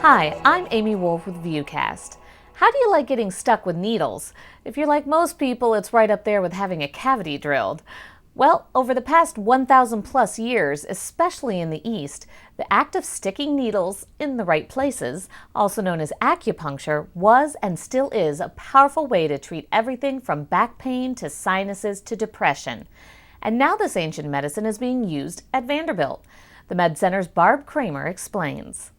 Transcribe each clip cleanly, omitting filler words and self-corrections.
Hi, I'm Amy Wolf with VUCast. How do you like getting stuck with needles? If you're like most people, it's right up there with having a cavity drilled. Well, over the past 1,000 plus years, especially in the East, the act of sticking needles in the right places, also known as acupuncture, was and still is a powerful way to treat everything from back pain to sinuses to depression. And now this ancient medicine is being used at Vanderbilt. The Med Center's Barb Kramer explains.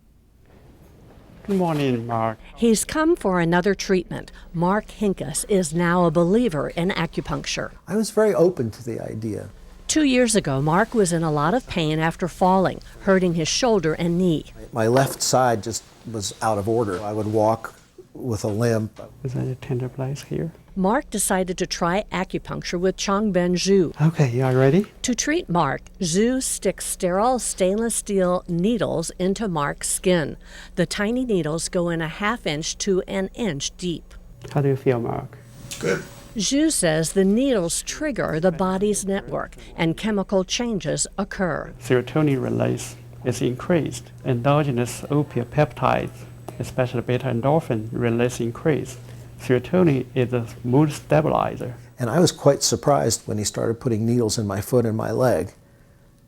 Good morning, Mark. He's come for another treatment. Mark Hincus is now a believer in acupuncture. I was very open to the idea. 2 years ago, Mark was in a lot of pain after falling, hurting his shoulder and knee. My left side just was out of order. I would walk with a limp. Is that a tender place here? Mark decided to try acupuncture with Changben Zhu. Okay, you are ready? To treat Mark, Zhu sticks sterile stainless steel needles into Mark's skin. The tiny needles go in a half-inch to an inch deep. How do you feel, Mark? Good. Zhu says the needles trigger the body's network and chemical changes occur. Serotonin release is increased. Endogenous opiate peptides, especially beta endorphin, release increase. Serotonin is a mood stabilizer. And I was quite surprised when he started putting needles in my foot and my leg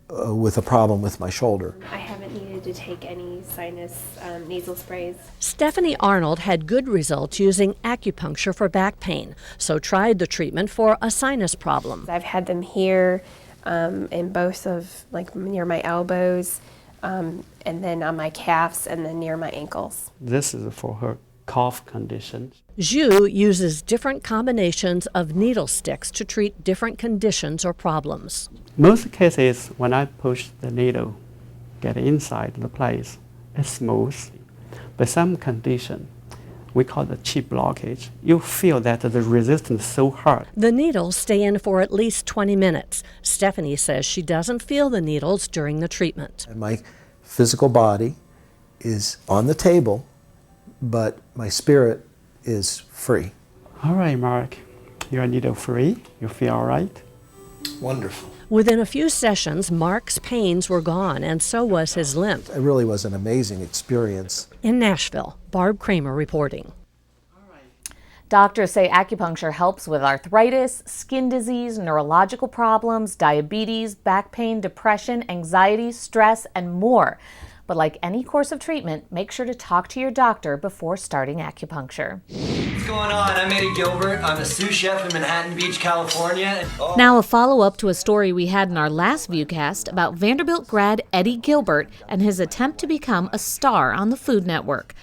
with a problem with my shoulder. I haven't needed to take any sinus nasal sprays. Stephanie Arnold had good results using acupuncture for back pain, so tried the treatment for a sinus problem. I've had them here in both of, like near my elbows, and then on my calves, and then near my ankles. This is for her cough condition. Zhu uses different combinations of needle sticks to treat different conditions or problems. Most cases, when I push the needle, get inside the place, it's smooth. But some condition, we call the chi blockage, you feel that the resistance is so hard. The needles stay in for at least 20 minutes. Stephanie says she doesn't feel the needles during the treatment. And my physical body is on the table, but my spirit is free. All right, Mark, you're needle free. You feel all right? Wonderful. Within a few sessions, Mark's pains were gone, and so was his limp. It really was an amazing experience. In Nashville, Barb Kramer reporting. Doctors say acupuncture helps with arthritis, skin disease, neurological problems, diabetes, back pain, depression, anxiety, stress, and more. But like any course of treatment, make sure to talk to your doctor before starting acupuncture. What's going on? I'm Eddie Gilbert. I'm a sous chef in Manhattan Beach, California. Now a follow-up to a story we had in our last VUcast about Vanderbilt grad Eddie Gilbert and his attempt to become a star on the Food Network.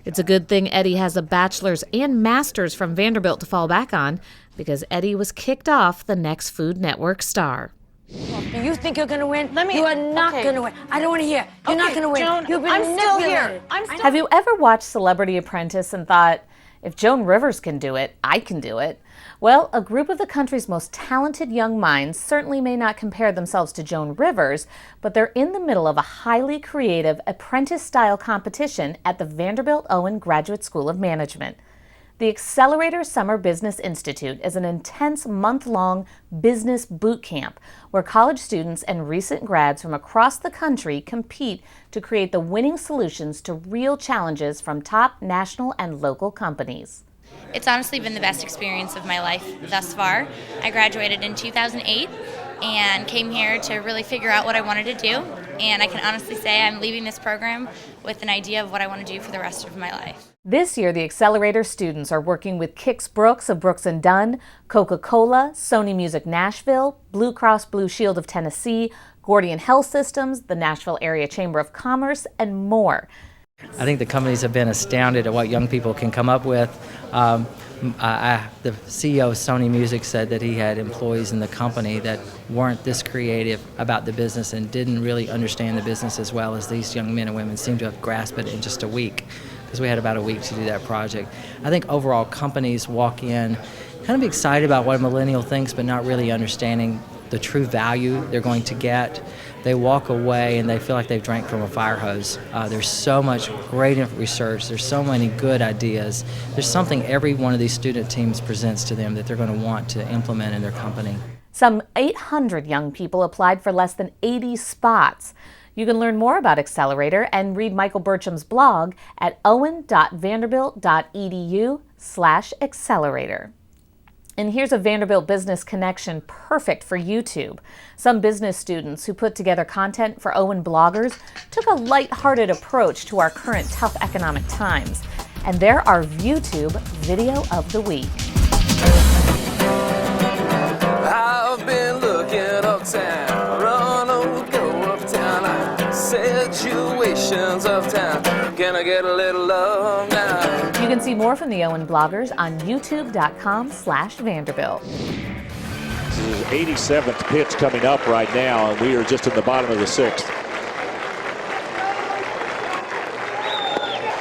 It's a good thing Eddie has a bachelor's and master's from Vanderbilt to fall back on, because Eddie was kicked off the next Food Network star. Do you think you're going to win? You are not going to win. I don't want to hear. You're not going to win. Joan, You've been I'm still manipulated. here. Have you ever watched Celebrity Apprentice and thought, if Joan Rivers can do it, I can do it? Well, a group of the country's most talented young minds certainly may not compare themselves to Joan Rivers, but they're in the middle of a highly creative apprentice-style competition at the Vanderbilt Owen Graduate School of Management. The Accelerator Summer Business Institute is an intense month-long business boot camp where college students and recent grads from across the country compete to create the winning solutions to real challenges from top national and local companies. It's honestly been the best experience of my life thus far. I graduated in 2008 and came here to really figure out what I wanted to do, and I can honestly say I'm leaving this program with an idea of what I want to do for the rest of my life. This year, the Accelerator students are working with Kix Brooks of Brooks & Dunn, Coca-Cola, Sony Music Nashville, Blue Cross Blue Shield of Tennessee, Gordian Health Systems, the Nashville Area Chamber of Commerce, and more. I think the companies have been astounded at what young people can come up with. The CEO of Sony Music said that he had employees in the company that weren't this creative about the business and didn't really understand the business as well as these young men and women seem to have grasped it in just a week, because we had about a week to do that project. I think overall companies walk in kind of excited about what a millennial thinks, but not really understanding the true value they're going to get. They walk away and they feel like they've drank from a fire hose. There's so much great research, there's so many good ideas. There's something every one of these student teams presents to them that they're going to want to implement in their company. Some 800 young people applied for less than 80 spots. You can learn more about Accelerator and read Michael Burcham's blog at owen.vanderbilt.edu/accelerator. And here's a Vanderbilt business connection perfect for YouTube. Some business students who put together content for Owen bloggers took a lighthearted approach to our current tough economic times. And they're our VUTube Video of the Week. I've been looking uptown, run, go uptown, like situations of town. Can I get a little love now? You can see more from the Owen bloggers on youtube.com/Vanderbilt. This is his 87th pitch coming up right now, and we are just in the bottom of the 6th.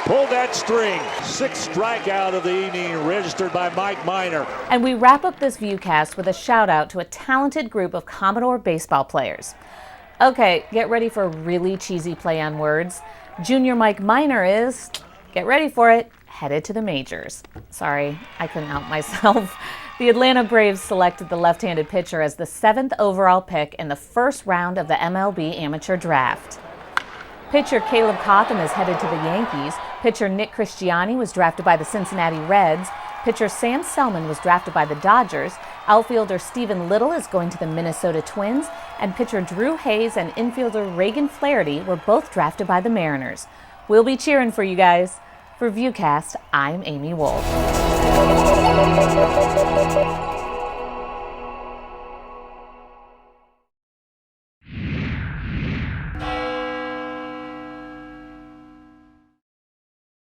Pulled that string. 6th strikeout of the evening registered by Mike Minor. And we wrap up this VUCast with a shout out to a talented group of Commodore baseball players. Okay, get ready for a really cheesy play on words. Junior Mike Minor is, get ready for it, headed to the majors. Sorry, I couldn't help myself. The Atlanta Braves selected the left-handed pitcher as the 7th overall pick in the first round of the MLB amateur draft. Pitcher Caleb Cotham is headed to the Yankees. Pitcher Nick Christiani was drafted by the Cincinnati Reds. Pitcher Sam Selman was drafted by the Dodgers. Outfielder Stephen Little is going to the Minnesota Twins. And pitcher Drew Hayes and infielder Reagan Flaherty were both drafted by the Mariners. We'll be cheering for you guys. For VUCast, I'm Amy Wolf.